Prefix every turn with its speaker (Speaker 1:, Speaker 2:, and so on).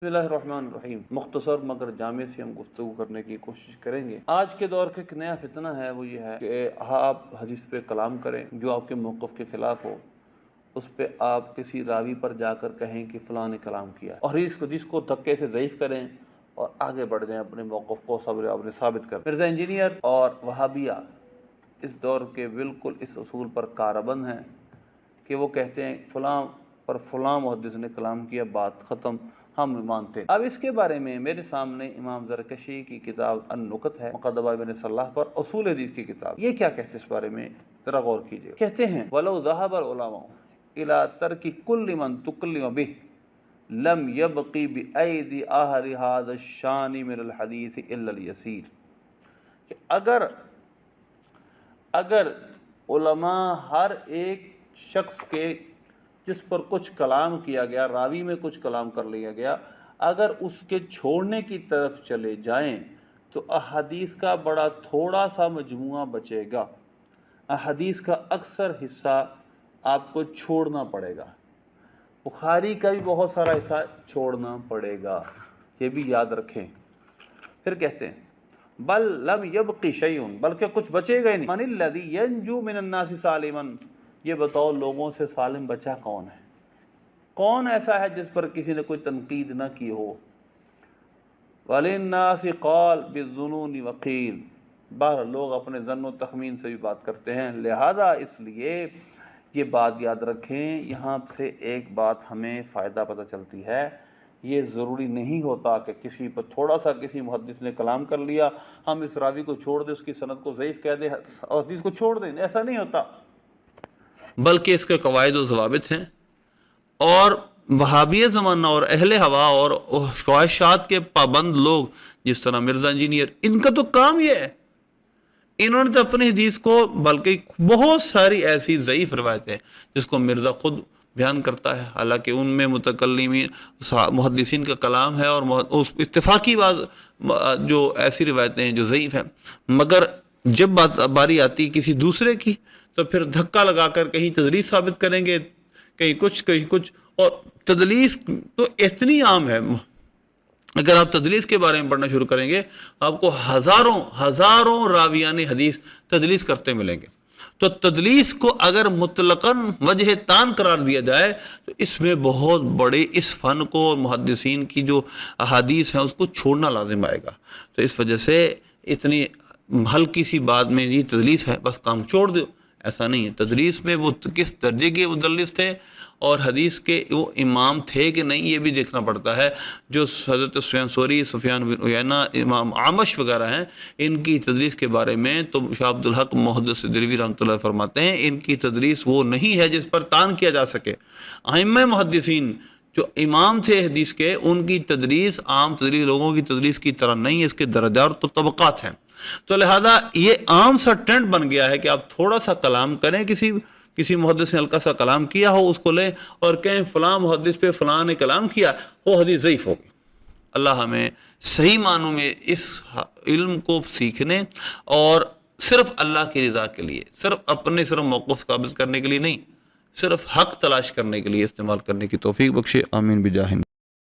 Speaker 1: बिस्मिल्लाहिर्रहमानिर्रहीम। मुख्तसर मगर जामे से हम गुफ्तगू करने की कोशिश करेंगे। आज के दौर का एक नया फितना है, वो ये है कि आप हदीस पे कलाम करें जो आपके मौक़िफ़ के ख़िलाफ़ हो, उस पर आप किसी रावी पर जाकर कहें कि फ़लाँ ने कलाम किया, और जिसको धक्के से ज़ईफ़ करें और आगे बढ़ जाएँ अपने मौक़िफ़ को आपने साबित कर। मिर्ज़ा इंजीनियर और वहाबिया इस दौर के बिल्कुल इस उसूल पर कारबंद हैं कि वो कहते हैं फ़लाँ पर फ़लाँ मुहद्दिस ने कलाम किया, बात ख़त्म, हम मानते। अब इसके बारे में मेरे सामने इमाम ज़रकशी की किताब अन-नुकत है, मुक़द्दमा इब्न सलाह पर, उसूल हदीस की किताब। ये क्या कहते हैं इस बारे में ज़रा गौर कीजिए। कहते हैं वलो ज़हबल उलमा इला तर्की कुल्लि मन तुकल्लिम बिह लम यबक़ी बिअयदी अहलि हाज़ा शान मिनल हदीस इल्ला यसीर। अगर उलमा हर एक शख्स के जिस पर कुछ कलाम किया गया, रावी में कुछ कलाम कर लिया गया, अगर उसके छोड़ने की तरफ चले जाएं तो अहादीस का बड़ा थोड़ा सा मजमुआ बचेगा। अहादीस का अक्सर हिस्सा आपको छोड़ना पड़ेगा, बुखारी का भी बहुत सारा हिस्सा छोड़ना पड़ेगा, ये भी याद रखें। फिर कहते हैं बल लम यबक़ी शैउन, बल्कि कुछ बचेगा ही नहीं। मनिल्लज़ी यंजू मिनन नासि सालिमन, ये बताओ लोगों से सालिम बचा कौन है? कौन ऐसा है जिस पर किसी ने कोई तनकीद ना की हो? वलिन्नासि क़ाल बिज़ुनूनि वक़ील, बाहर लोग अपने ज़न्न तख़मीन से भी बात करते हैं, लिहाजा इसलिए ये बात याद रखें। यहाँ से एक बात हमें फ़ायदा पता चलती है, ये ज़रूरी नहीं होता कि किसी पर थोड़ा सा किसी मुहद्दिस ने कलाम कर लिया, हम इस रावी को छोड़ दें, उसकी सनद को ज़ईफ़ कह दें और हदीस को छोड़ दें, ऐसा नहीं होता।
Speaker 2: बल्कि इसके कवायद व ज़वाबित हैं, और वहाबिया ज़माना और अहले हवा और ख्वाहिशात के पाबंद लोग जिस तरह मिर्ज़ा इंजीनियर, इनका तो काम ये है, इन्होंने तो अपनी हदीस को, बल्कि बहुत सारी ऐसी ज़ईफ़ रवायतें जिसको मिर्ज़ा खुद बयान करता है, हालांकि उनमें मुतकल्लिमीन मुहद्दिसीन का कलाम है और उस इत्तेफाकी जो ऐसी रवायतें हैं जो ज़ईफ़ हैं, मगर जब बारी आती किसी दूसरे की तो फिर धक्का लगाकर कहीं तदलीस साबित करेंगे, कहीं कुछ। और तदलीस तो इतनी आम है, अगर आप तदलीस के बारे में पढ़ना शुरू करेंगे आपको हज़ारों रावियान हदीस तदलीस करते मिलेंगे। तो तदलीस को अगर मुतलकन वजह तान करार दिया जाए तो इसमें बहुत बड़े इस फ़न को और मुहद्दिसीन की जो अहादीस हैं उसको छोड़ना लाजिम आएगा। तो इस वजह से इतनी हल्की सी बात में ये तदलीस है बस काम छोड़ दो, ऐसा नहीं है। तदलीस में वो किस दर्जे के मुदल्लिस थे और हदीस के वो इमाम थे कि नहीं, ये भी देखना पड़ता है। जो हज़रत सुफयान सौरी, सुफयान बिन उयैना, इमाम आमश वगैरह हैं, इनकी तदलीस के बारे में तो शाह अब्दुल हक मुहद्दिस दिलवी रहमतुल्लाह फरमाते हैं, इनकी तदलीस वो नहीं है जिस पर तान किया जा सके। अइम्मा मुहद्दिसीन जो इमाम थे हदीस के, उनकी तदलीस आम तदलीस लोगों की तदलीस की तरह नहीं है, इसके दर्जात तो तबक़ात हैं। तो लिहाजा ये आम सा ट्रेंड बन गया है कि आप थोड़ा सा कलाम करें, किसी मुहद्दिस ने हल्का सा कलाम किया हो उसको लें और कहें फ़लाँ मुहद्दिस पे फ़लाँ ने कलाम किया, वो हदीस ज़ईफ़ होगी। अल्लाह हमें सही मानों में इस इल्म को सीखने और सिर्फ़ अल्लाह की रज़ा के लिए, सिर्फ़ मौक़िफ़ काबिज़ करने के लिए नहीं, सिर्फ़ हक़ तलाश करने के लिए इस्तेमाल करने की तौफ़ीक़ बख्शे। आमीन बिजाहिन।